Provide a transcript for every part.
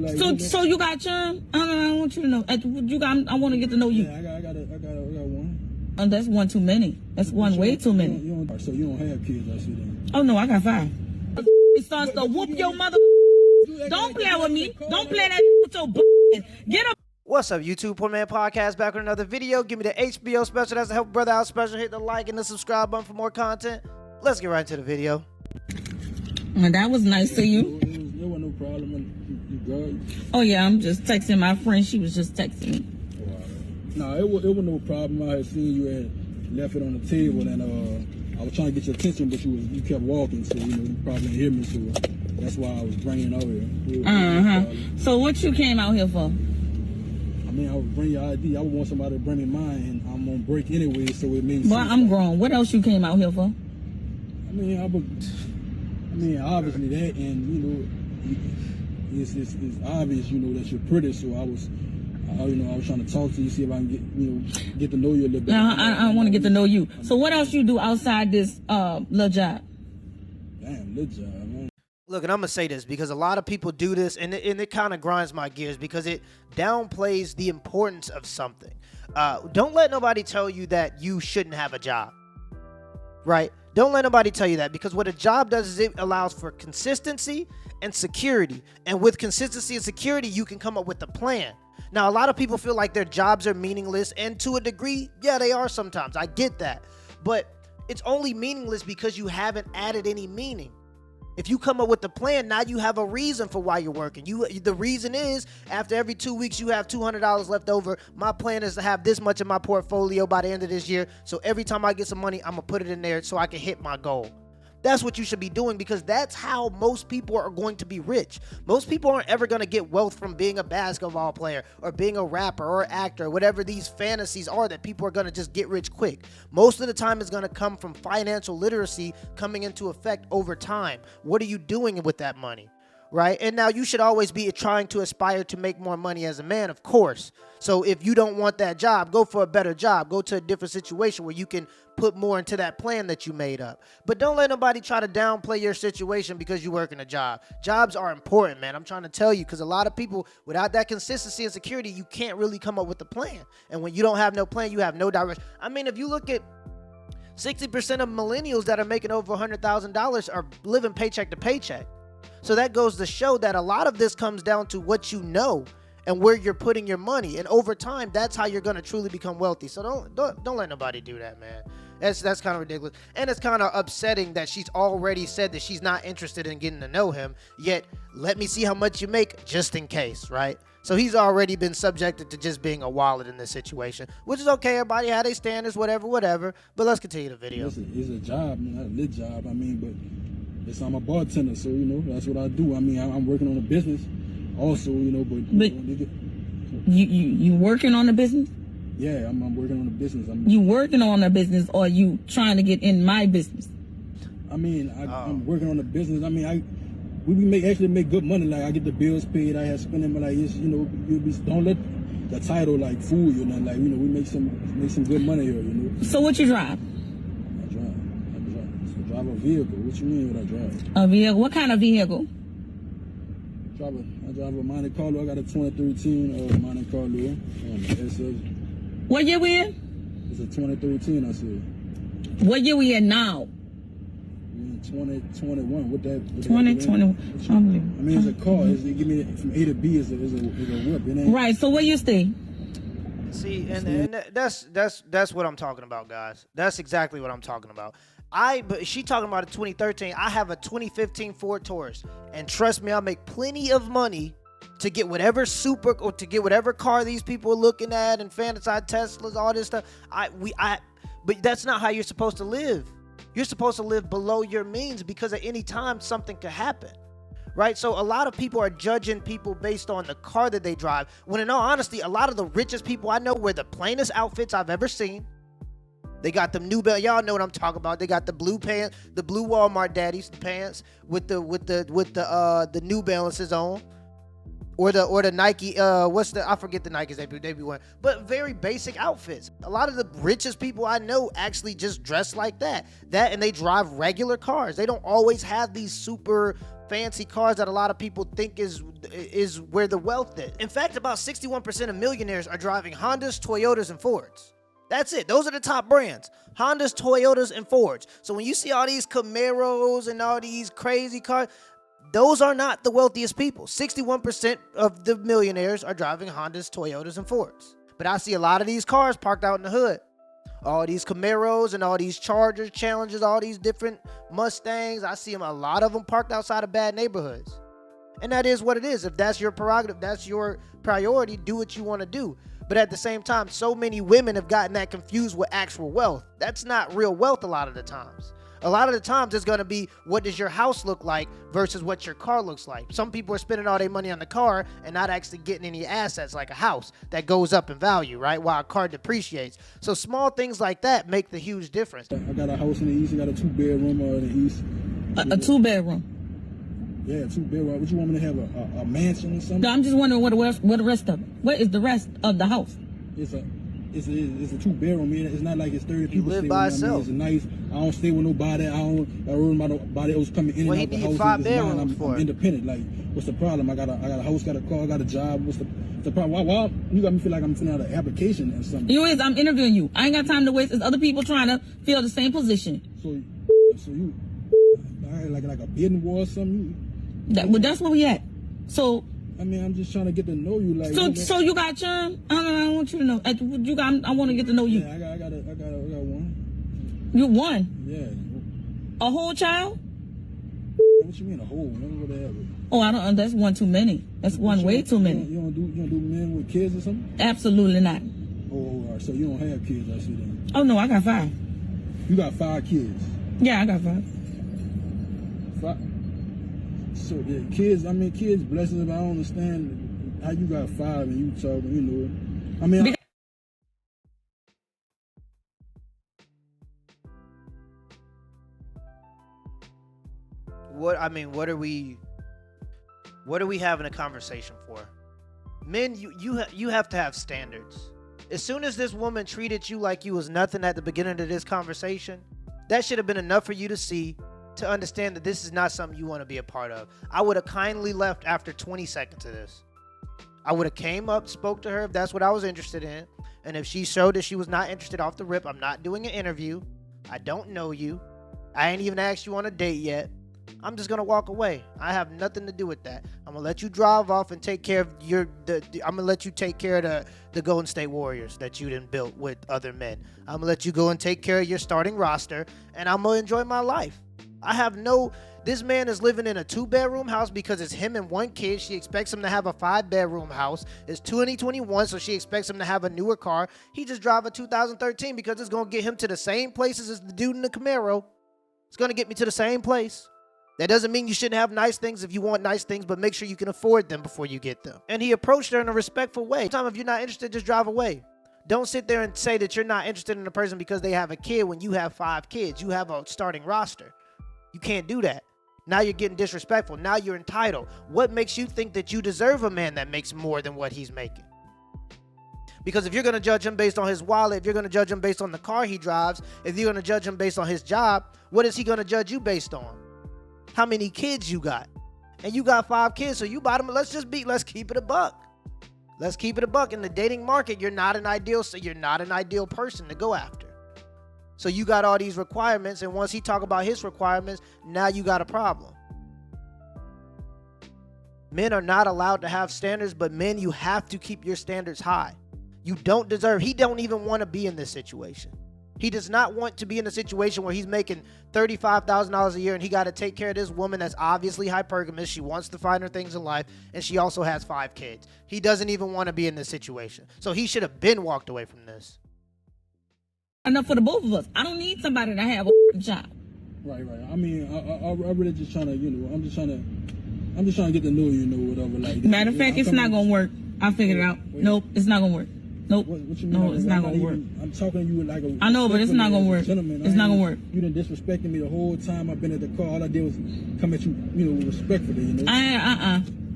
Like, so you got children? I want you to know. I want to get to know you. Yeah, I got one. That's one too many. That's one way too many. So you don't have kids, I see that. Oh no, I got 5. It starts to whoop your mother. Don't play with me. Don't play that with your Get up. What's up, YouTube? Poor Man Podcast back with another video. Give me the HBO special. That's the Help Brother Out special. Hit the like and the subscribe button for more content. Let's get right into the video. And that was nice to you. There was no problem. You good? Oh yeah, I'm just texting my friend. She was just texting me. No, it was no problem. I had seen you had left it on the table, and I was trying to get your attention, but you kept walking, so you probably didn't hear me. So that's why I was bringing it over here. So what you came out here for? I mean, I would bring your ID. I would want somebody to bring me mine, and I'm on break anyway, so it means. Well, I'm grown. What else you came out here for? I mean, obviously that, and it's obvious, that you're pretty. So I was trying to talk to you, see if I can get to know you a little bit. I want to get to know you. So what else you do outside this little job? Damn, little job, man. Look, and I'm going to say this because a lot of people do this, and it kind of grinds my gears because it downplays the importance of something. Don't let nobody tell you that you shouldn't have a job, right? Don't let nobody tell you that, because what a job does is it allows for consistency and security. And with consistency and security, you can come up with a plan. Now, a lot of people feel like their jobs are meaningless, and to a degree, yeah, they are sometimes. I get that. But it's only meaningless because you haven't added any meaning. If you come up with a plan, now you have a reason for why you're working. The reason is, after every 2 weeks, you have $200 left over. My plan is to have this much in my portfolio by the end of this year. So every time I get some money, I'm going to put it in there so I can hit my goal. That's what you should be doing, because that's how most people are going to be rich. Most people aren't ever going to get wealth from being a basketball player or being a rapper or actor, whatever these fantasies are that people are going to just get rich quick. Most of the time it's going to come from financial literacy coming into effect over time. What are you doing with that money? Right? And now you should always be trying to aspire to make more money as a man, of course. So if you don't want that job, go for a better job. Go to a different situation where you can put more into that plan that you made up. But don't let nobody try to downplay your situation because you work in a job. Jobs are important, man. I'm trying to tell you, because a lot of people, without that consistency and security, you can't really come up with a plan. And when you don't have no plan, you have no direction. I mean, if you look at 60% of millennials that are making over $100,000 are living paycheck to paycheck. So that goes to show that a lot of this comes down to what you know and where you're putting your money. And over time, that's how you're going to truly become wealthy. So don't let nobody do that, man. That's kind of ridiculous. And it's kind of upsetting that she's already said that she's not interested in getting to know him. Yet, let me see how much you make just in case, right? So he's already been subjected to just being a wallet in this situation, which is okay. Everybody had their standards, whatever. But let's continue the video. It's a job, not a lit job. I mean, but I'm a bartender, so that's what I do. I mean, I'm working on a business also, but you working on a business? Yeah, I'm working on a business. You working on a business, or you trying to get in my business? I mean, I'm working on a business. I mean, we actually make good money. Like, I get the bills paid. I have spending, but don't let the title fool you. Like, we make some good money here. So what you drive? I drive a vehicle. What you mean what I drive? A vehicle? What kind of vehicle? I drive a Monte Carlo. I got a 2013 Monte Carlo SS. What year we in? It's a 2013, I said. What year we in now? 2021. What that? 2021. I mean, it's a car. It give me from A to B is a whip. Right. So where you stay? See, and that's what I'm talking about, guys. That's exactly what I'm talking about. But she talking about a 2013. I have a 2015 Ford Taurus, and trust me, I make plenty of money to get whatever car these people are looking at and fantasize Teslas, all this stuff. But that's not how you're supposed to live. You're supposed to live below your means, because at any time something could happen. Right? So a lot of people are judging people based on the car that they drive, when in all honesty, a lot of the richest people I know wear the plainest outfits I've ever seen. They got them new belt. Y'all know what I'm talking about. They got the blue pants, the blue Walmart daddies pants with the New Balances on, or the Nike. I forget the Nikes they be wearing, but very basic outfits. A lot of the richest people I know actually just dress like that. And they drive regular cars. They don't always have these super fancy cars that a lot of people think is where the wealth is. In fact, about 61% of millionaires are driving Hondas, Toyotas, and Fords. That's it. Those are the top brands. Hondas, Toyotas, and Fords. So when you see all these Camaros and all these crazy cars, those are not the wealthiest people. 61% of the millionaires are driving Hondas, Toyotas, and Fords. But I see a lot of these cars parked out in the hood. All these Camaros and all these Chargers, Challengers, all these different Mustangs. I see them, a lot of them parked outside of bad neighborhoods. And that is what it is. If that's your prerogative, that's your priority, do what you want to do. But at the same time, so many women have gotten that confused with actual wealth. That's not real wealth a lot of the times. A lot of the times it's going to be, what does your house look like versus what your car looks like. Some people are spending all their money on the car and not actually getting any assets like a house that goes up in value, right? While a car depreciates. So small things like that make the huge difference. I got a house in the east. I got a 2-bedroom in the east. A 2-bedroom? Yeah, 2-bedroom. Would you want me to have a mansion or something? No, I'm just wondering what the rest of it. What is the rest of the house? It's a 2-bedroom. It's not like it's 30 people. You live by yourself. It's nice. I don't stay with nobody. I don't worry about nobody else coming in and out the house. He need 5 bedrooms for I'm independent. Like, what's the problem? I got a house, got a car, got a job. What's the problem? Why you got me feel like I'm filling out an application or something? I'm interviewing you. I ain't got time to waste. There's other people trying to fill the same position. So you like a bidding war or something? That's where we at. So. I mean, I'm just trying to get to know you. Like, so you got churn? I want you to know. I want to get to know you. Yeah, I got one. You one? Yeah. A whole child? What you mean a whole? Whatever. Oh, I don't. That's one too many. That's one way too many. You don't do men with kids or something? Absolutely not. Oh, all right. So you don't have kids? I see then. Oh no, I got 5. You got 5 kids? Yeah, I got 5. 5. So yeah, kids blessings. But I don't understand how you got 5 and you talking. You know, I mean. What are we having a conversation for? Men, you have to have standards. As soon as this woman treated you like you was nothing at the beginning of this conversation, that should have been enough for you to see, to understand that this is not something you want to be a part of. I would have kindly left after 20 seconds of this. I would have came up, spoke to her if that's what I was interested in. And if she showed that she was not interested off the rip, I'm not doing an interview. I don't know you. I ain't even asked you on a date yet. I'm just gonna walk away. I have nothing to do with that. I'm gonna let you drive off and take care of I'm gonna let you take care of the Golden State Warriors that you done built with other men. I'm gonna let you go and take care of your starting roster, and I'm gonna enjoy my life. This man is living in a 2-bedroom house because it's him and 1 kid. She expects him to have a 5-bedroom house. It's 2021, so she expects him to have a newer car. He just drive a 2013 because it's gonna get him to the same places as the dude in the Camaro. It's gonna get me to the same place. That doesn't mean you shouldn't have nice things if you want nice things, but make sure you can afford them before you get them. And he approached her in a respectful way. Sometimes if you're not interested, just drive away. Don't sit there and say that you're not interested in a person because they have a kid when you have 5 kids. You have a starting roster. You can't do that. Now you're getting disrespectful. Now you're entitled. What makes you think that you deserve a man that makes more than what he's making? Because if you're going to judge him based on his wallet, if you're going to judge him based on the car he drives, if you're going to judge him based on his job, what is he going to judge you based on? How many kids you got? And you got 5 kids, so you bottom. Let's keep it a buck. Let's keep it a buck. In the dating market, you're not an ideal person to go after. So you got all these requirements, and once he talk about his requirements, now you got a problem. Men are not allowed to have standards, but men, you have to keep your standards high. He don't even want to be in this situation. He does not want to be in a situation where he's making $35,000 a year and he got to take care of this woman that's obviously hypergamous. She wants to find her things in life, and she also has 5 kids. He doesn't even want to be in this situation. So he should have been walked away from this. Enough for the both of us. I don't need somebody to have a job. Right. I mean, I really just trying to, I'm just trying to get to know you, whatever. Like, matter of fact, it's not gonna work. I figured it out. Nope, it's not gonna work. Nope. What you mean? No, it's not gonna work. I'm talking to you like a. I know, but it's not gonna work. It's not gonna work. You done disrespecting me the whole time I've been at the car. All I did was come at you, respectfully.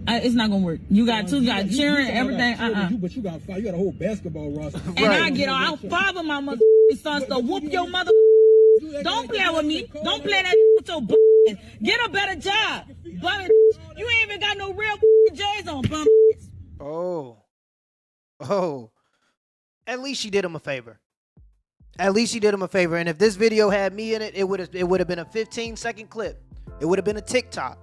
It's not gonna work. You got 2, you got cheering, everything. But you got 5. You got a whole basketball roster. And right. I get all 5 of my mother sons to whoop your mother. Don't play with me. Don't play that with your. Get a better job. bum. You ain't even got no real J's on, bum. Oh. At least she did him a favor. At least she did him a favor. And if this video had me in it, it would have been a 15-second clip. It would have been a TikTok.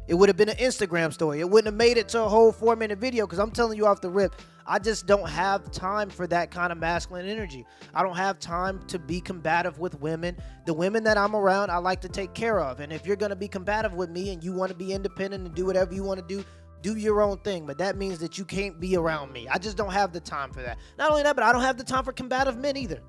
It would have been an Instagram story. It wouldn't have made it to a whole 4-minute video, because I'm telling you off the rip, I just don't have time for that kind of masculine energy. I don't have time to be combative with women. The women that I'm around, I like to take care of. And if you're going to be combative with me and you want to be independent and do whatever you want to do your own thing. But that means that you can't be around me. I just don't have the time for that. Not only that, but I don't have the time for combative men either.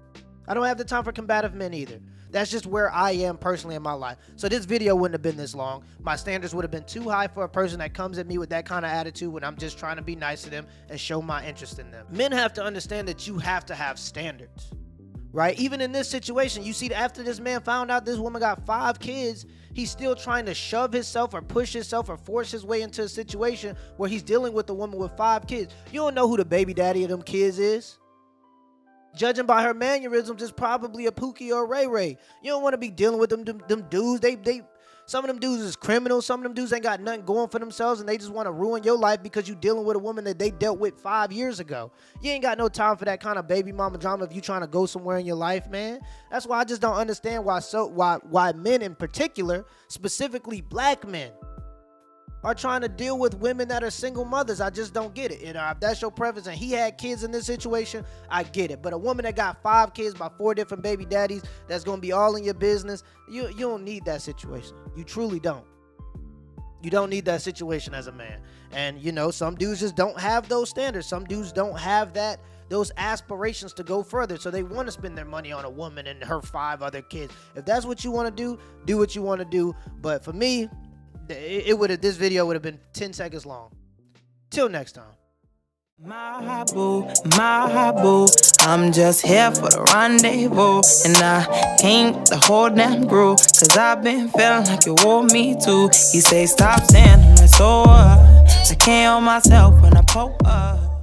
That's just where I am personally in my life. So this video wouldn't have been this long. My standards would have been too high for a person that comes at me with that kind of attitude when I'm just trying to be nice to them and show my interest in them. Men have to understand that you have to have standards, right? Even in this situation, you see, after this man found out this woman got 5 kids, he's still trying to shove himself or push himself or force his way into a situation where he's dealing with a woman with 5 kids. You don't know who the baby daddy of them kids is. Judging by her mannerisms, it's probably a Pookie or a Ray Ray. You don't want to be dealing with them dudes. Some of them dudes is criminals. Some of them dudes ain't got nothing going for themselves, and they just want to ruin your life because you dealing with a woman that they dealt with 5 years ago. You ain't got no time for that kind of baby mama drama if you trying to go somewhere in your life, man. That's why I just don't understand why men in particular, specifically black men, are trying to deal with women that are single mothers. I just don't get it. You know, if that's your preference and he had kids in this situation, I get it. But a woman that got 5 kids by 4 different baby daddies, that's going to be all in your business, you don't need that situation. You truly don't. You don't need that situation as a man. And, you know, some dudes just don't have those standards. Some dudes don't have those aspirations to go further. So they want to spend their money on a woman and her 5 other kids. If that's what you want to do what you want to do. But for me, this video would have been 10 seconds long. Till next time. My boo, I'm just here for the rendezvous, and I came the whole damn groove, cause I've been feeling like you want me to. He say stop saying I'm like so I can't hold myself when I pull up.